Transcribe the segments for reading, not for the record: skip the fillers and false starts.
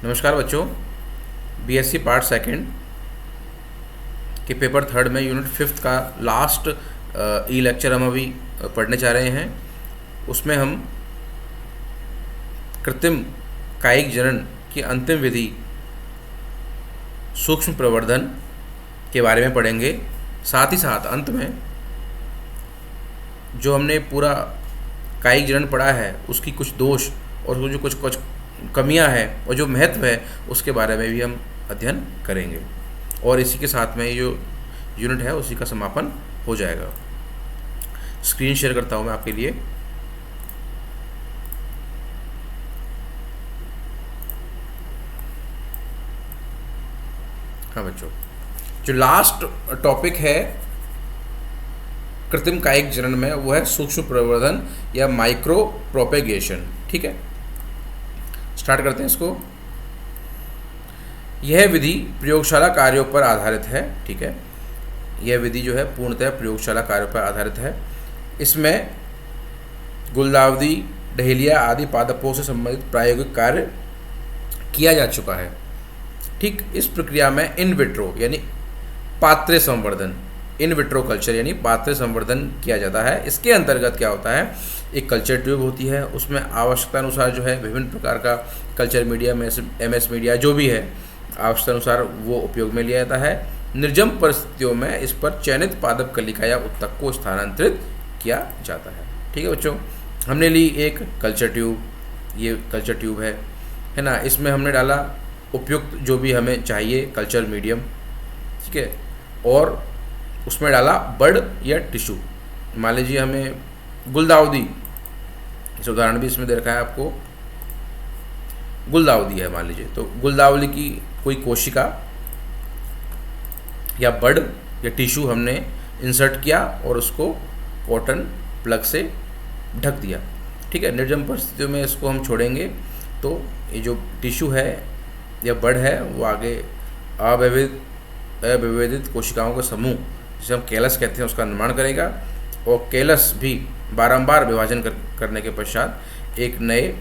नमस्कार बच्चों, BSc part second के पेपर थर्ड में यूनिट फिफ्थ का लास्ट ई लेक्चर हम अभी पढ़ने जा रहे हैं। उसमें हम कृत्रिम कायिक जनन की अंतिम विधि सूक्ष्म प्रवर्धन के बारे में पढ़ेंगे। साथ ही साथ अंत में जो हमने पूरा कायिक जनन पढ़ा है उसकी कुछ दोष और जो कुछ कमियां हैं और जो महत्व है उसके बारे में भी हम अध्ययन करेंगे। और इसी के साथ में ये जो यूनिट है उसी का समापन हो जाएगा। स्क्रीन शेयर करता हूं मैं आपके लिए। हाँ बच्चों, जो लास्ट टॉपिक है कृत्रिम कायिक जनन में वो है सूक्ष्म प्रवर्धन या माइक्रो प्रोपेगेशन। ठीक है, स्टार्ट करते हैं इसको। यह विधि प्रयोगशाला कार्यों पर आधारित है। ठीक है, यह विधि जो है पूर्णतः प्रयोगशाला कार्यों पर आधारित है। इसमें गुलदाउदी, डहेलिया आदि पादपों से संबंधित प्रायोगिक कार्य किया जा चुका है। ठीक, इस प्रक्रिया में इन विट्रो यानी पात्रे संवर्धन, इन विट्रो कल्चर यानी पात्रे संवर्धन किया जाता है। इसके अंतर्गत क्या होता है, एक कल्चर ट्यूब होती है, उसमें आवश्यकता अनुसार जो है विभिन्न प्रकार का कल्चर मीडिया में एमएस मीडिया जो भी है आवश्यकता अनुसार वो उपयोग में लिया जाता है। निर्जम परिस्थितियों में इस पर चयनित पादप कलिका या उत्तक को स्थानांतरित किया जाता है। ठीक है बच्चों, हमने ली एक कल्चर ट्यूब, ये कल्चर ट्यूब है ना। इसमें हमने डाला उपयुक्त जो भी हमें चाहिए कल्चर मीडियम, ठीक है, और उसमें डाला बड या टिश्यू। मान लीजिए हमें गुलदाउदी, इस उदाहरण भी इसमें दे रखा है आपको, गुलदाउदी है मान लीजिए, तो गुलदाउदी की कोई कोशिका या बड या टिश्यू हमने इंसर्ट किया और उसको कॉटन प्लग से ढक दिया। ठीक है, निर्जम परिस्थितियों में इसको हम छोड़ेंगे तो ये जो टिश्यू है या बड है वो आगे अविभेदित कोशिकाओं का समूह, जिसे हम कैलस कहते हैं, उसका निर्माण करेगा। और कैलस भी बारंबार विभाजन करने के पश्चात एक नए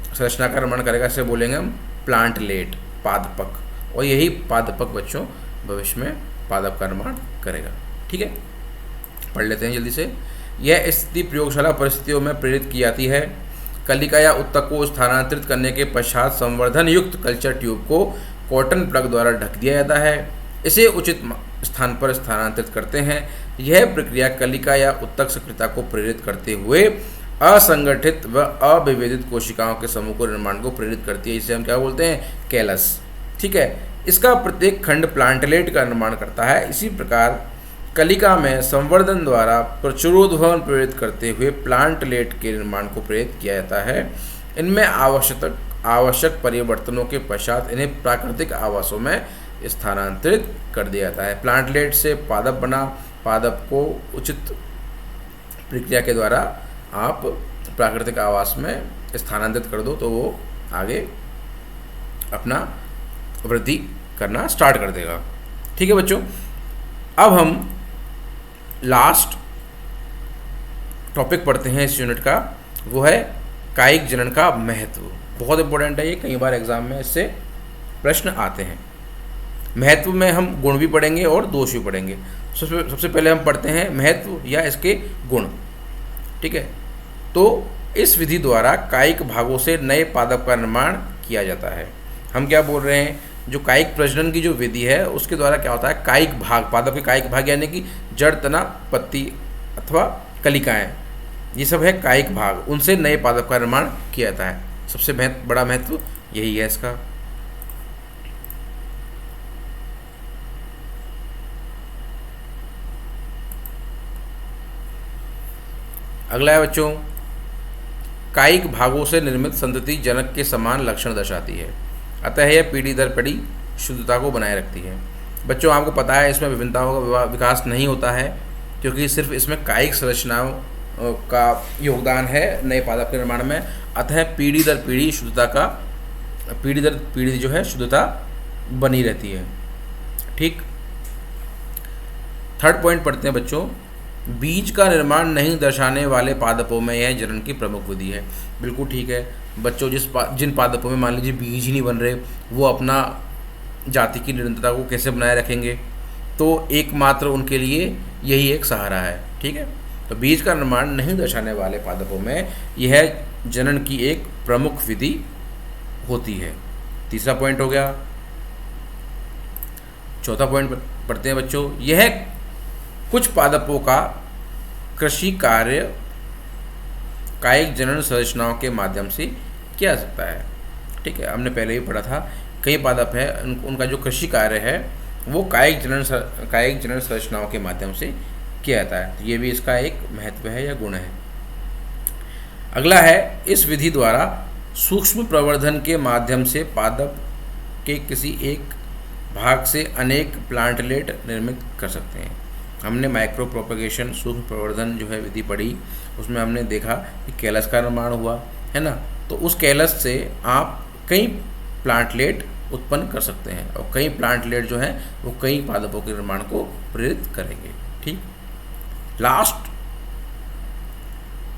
संरचना का निर्माण करेगा। इसे बोलेंगे हम प्लांटलेट, पादपक। और यही पादपक बच्चों भविष्य में पादप का निर्माण करेगा। ठीक है, पढ़ लेते हैं जल्दी से। यह स्थिति प्रयोगशाला परिस्थितियों में प्रेरित की जाती है। कलिका या उत्तक को स्थानांतरित करने के पश्चात संवर्धन युक्त कल्चर ट्यूब को कॉटन प्लग द्वारा ढक दिया जाता है। इसे उचित स्थान पर स्थानांतरित करते हैं। यह प्रक्रिया कलिका या उत्तक सक्रियता को प्रेरित करते हुए असंगठित व अविभेदित कोशिकाओं के समूह को निर्माण को प्रेरित करती है। इसे हम क्या बोलते हैं, कैलस। ठीक है, इसका प्रत्येक खंड प्लांटलेट का निर्माण करता है। इसी प्रकार कलिका में संवर्धन द्वारा प्रचुरोद्भवन प्रेरित करते हुए प्लांटलेट के निर्माण को प्रेरित किया जाता है। इनमें आवश्यक परिवर्तनों के पश्चात इन्हें प्राकृतिक आवासों में स्थानांतरित कर दिया जाता है। प्लांटलेट से पादप बना, पादप को उचित प्रक्रिया के द्वारा आप प्राकृतिक आवास में स्थानांतरित कर दो तो वो आगे अपना वृद्धि करना स्टार्ट कर देगा। ठीक है बच्चों, अब हम लास्ट टॉपिक पढ़ते हैं इस यूनिट का, वो है कायिक जनन का महत्व। बहुत इंपॉर्टेंट है ये, कई बार एग्जाम में इससे प्रश्न आते हैं। महत्व में हम गुण भी पढ़ेंगे और दोष भी पढ़ेंगे। सबसे पहले हम पढ़ते हैं महत्व या इसके गुण। ठीक है, तो इस विधि द्वारा कायिक भागों से नए पादप का निर्माण किया जाता है। हम क्या बोल रहे हैं, जो कायिक प्रजनन की जो विधि है उसके द्वारा क्या होता है, कायिक भाग, पादप के कायिक भाग यानी कि जड़, तना, पत्ती अथवा कलिकाएं, ये सब है कायिक भाग, उनसे नए पादप का निर्माण किया जाता है। सबसे बड़ा महत्व यही है इसका। अगला है बच्चों, कायिक भागों से निर्मित संतति जनक के समान लक्षण दर्शाती है, अतः यह पीढ़ी दर पीढ़ी शुद्धता को बनाए रखती है। बच्चों आपको पता है इसमें विभिन्नताओं का विकास नहीं होता है, क्योंकि सिर्फ इसमें कायिक संरचनाओं का योगदान है नए पादप के निर्माण में। अतः पीढ़ी दर पीढ़ी जो है शुद्धता बनी रहती है। ठीक, थर्ड पॉइंट पढ़ते हैं बच्चों, बीज का निर्माण नहीं दर्शाने वाले पादपों में यह जनन की प्रमुख विधि है। बिल्कुल ठीक है बच्चों, जिन पादपों में मान लीजिए बीज ही नहीं बन रहे, वो अपना जाति की निरंतरता को कैसे बनाए रखेंगे? तो एकमात्र उनके लिए यही एक सहारा है। ठीक है, तो बीज का निर्माण नहीं दर्शाने वाले पादपों में यह जनन की एक प्रमुख विधि होती है। तीसरा पॉइंट हो गया। चौथा पॉइंट पढ़ते हैं बच्चों। यह कुछ पादपों का कृषि कार्य कायिक जनन संरचनाओं के माध्यम से किया जा सकता है। ठीक है, हमने पहले ही पढ़ा था, कई पादप है उनका जो कृषि कार्य है वो कायिक जनन संरचनाओं के माध्यम से किया जाता है। तो ये भी इसका एक महत्व है या गुण है। अगला है, इस विधि द्वारा सूक्ष्म प्रवर्धन के माध्यम से पादप के किसी एक भाग से अनेक प्लांटलेट निर्मित कर सकते हैं। हमने माइक्रो प्रोपगेशन सूक्ष्म प्रवर्धन जो है विधि पढ़ी, उसमें हमने देखा कि कैलस का निर्माण हुआ है ना, तो उस कैलस से आप कई प्लांटलेट उत्पन्न कर सकते हैं और कई प्लांटलेट जो हैं वो कई पादपों के निर्माण को प्रेरित करेंगे। ठीक, लास्ट,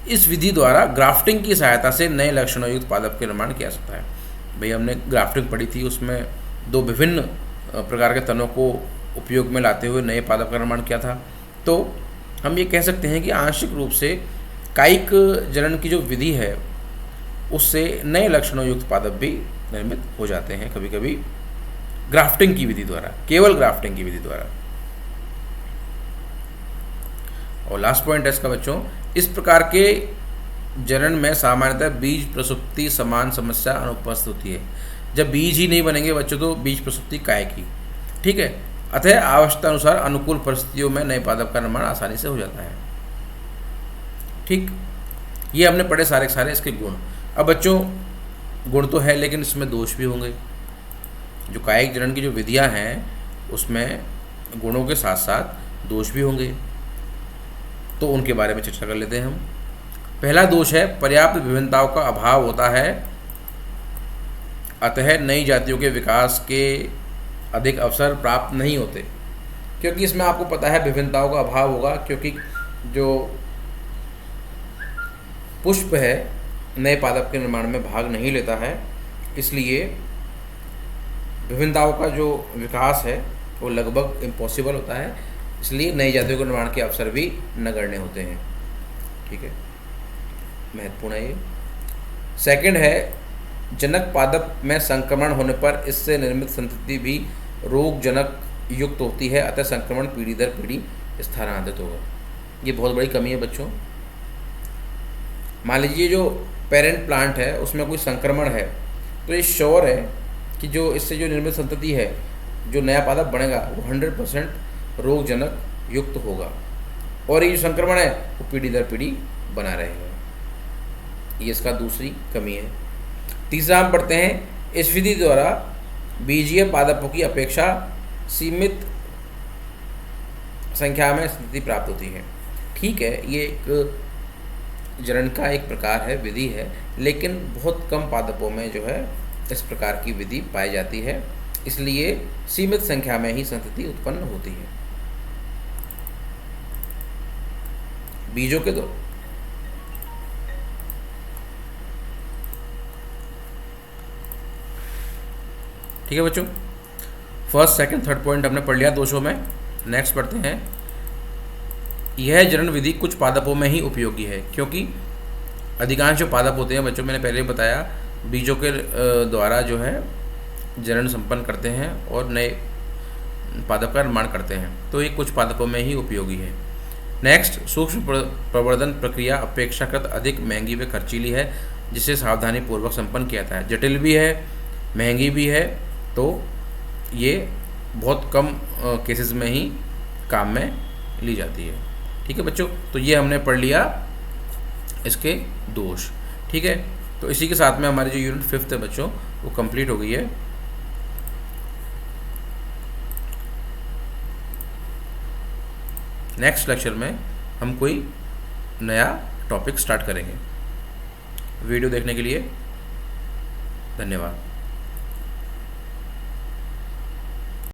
इस विधि द्वारा ग्राफ्टिंग की सहायता से नए लक्षणों युक्त पादप के निर्माण किया जा सकता है। भाई हमने ग्राफ्टिंग पढ़ी थी, उसमें दो विभिन्न प्रकार के तनों को उपयोग में लाते हुए नए पादप का निर्माण किया था। तो हम ये कह सकते हैं कि आंशिक रूप से कायिक जनन की जो विधि है उससे नए लक्षणों युक्त पादप भी निर्मित हो जाते हैं, कभी कभी ग्राफ्टिंग की विधि द्वारा, केवल ग्राफ्टिंग की विधि द्वारा। और लास्ट पॉइंट है इसका बच्चों, इस प्रकार के जनन में सामान्यतः बीज प्रसुप्ति समान समस्या अनुपस्थित होती है। जब बीज ही नहीं बनेंगे बच्चों तो बीज प्रसुप्ति काय की। ठीक है, अतः आवश्यकता अनुसार अनुकूल परिस्थितियों में नए पादप का निर्माण आसानी से हो जाता है। ठीक, ये हमने पढ़े सारे सारे इसके गुण। अब बच्चों गुण तो है लेकिन इसमें दोष भी होंगे। जो कायिक जनन की जो विधियां हैं उसमें गुणों के साथ साथ दोष भी होंगे, तो उनके बारे में चर्चा कर लेते हैं हम। पहला दोष है, पर्याप्त विभिन्नताओं का अभाव होता है, अतः नई जातियों के विकास के अधिक अवसर प्राप्त नहीं होते। क्योंकि इसमें आपको पता है विभिन्नताओं का अभाव होगा, क्योंकि जो पुष्प है नए पादप के निर्माण में भाग नहीं लेता है, इसलिए विभिन्नताओं का जो विकास है वो लगभग इम्पॉसिबल होता है, इसलिए नई जातियों के निर्माण के अवसर भी नगण्य होते हैं। ठीक है, महत्वपूर्ण है ये। सेकंड है, जनक पादप में संक्रमण होने पर इससे निर्मित संतति भी रोगजनक युक्त होती है, अतः संक्रमण पीढ़ी दर पीढ़ी स्थानांतरित होगा। ये बहुत बड़ी कमी है बच्चों। मान लीजिए जो पेरेंट प्लांट है उसमें कोई संक्रमण है, तो ये श्योर है कि जो इससे जो निर्मित संतति है, जो नया पादप बनेगा वो 100% रोगजनक युक्त होगा, और ये जो संक्रमण है वो पीढ़ी दर पीढ़ी बना रहेगा। ये इसका दूसरी कमी है। तीसरा हम पढ़ते हैं, इस विधि द्वारा बीजीय पादपों की अपेक्षा सीमित संख्या में स्थिति प्राप्त होती है। ठीक है, ये एक जनन का एक प्रकार है, विधि है, लेकिन बहुत कम पादपों में जो है इस प्रकार की विधि पाई जाती है, इसलिए सीमित संख्या में ही संतति उत्पन्न होती है। बीजों के दो ठीक है बच्चों, फर्स्ट सेकंड थर्ड पॉइंट हमने पढ़ लिया दोषों में। नेक्स्ट पढ़ते हैं, यह जनन विधि कुछ पादपों में ही उपयोगी है, क्योंकि अधिकांश जो पादप होते हैं बच्चों, मैंने पहले बताया, बीजों के द्वारा जो है जनन संपन्न करते हैं और नए पादप का निर्माण करते हैं, तो ये कुछ पादपों में ही उपयोगी है। नेक्स्ट, सूक्ष्म प्रवर्धन प्रक्रिया अपेक्षाकृत अधिक महंगी व खर्चीली है, जिसे सावधानी पूर्वक संपन्न किया जाता है। जटिल भी है, महंगी भी है, तो ये बहुत कम केसेस में ही काम में ली जाती है। ठीक है बच्चों, तो ये हमने पढ़ लिया इसके दोष। ठीक है, तो इसी के साथ में हमारी जो यूनिट 5 है बच्चों वो कंप्लीट हो गई है। नेक्स्ट लेक्चर में हम कोई नया टॉपिक स्टार्ट करेंगे। वीडियो देखने के लिए धन्यवाद।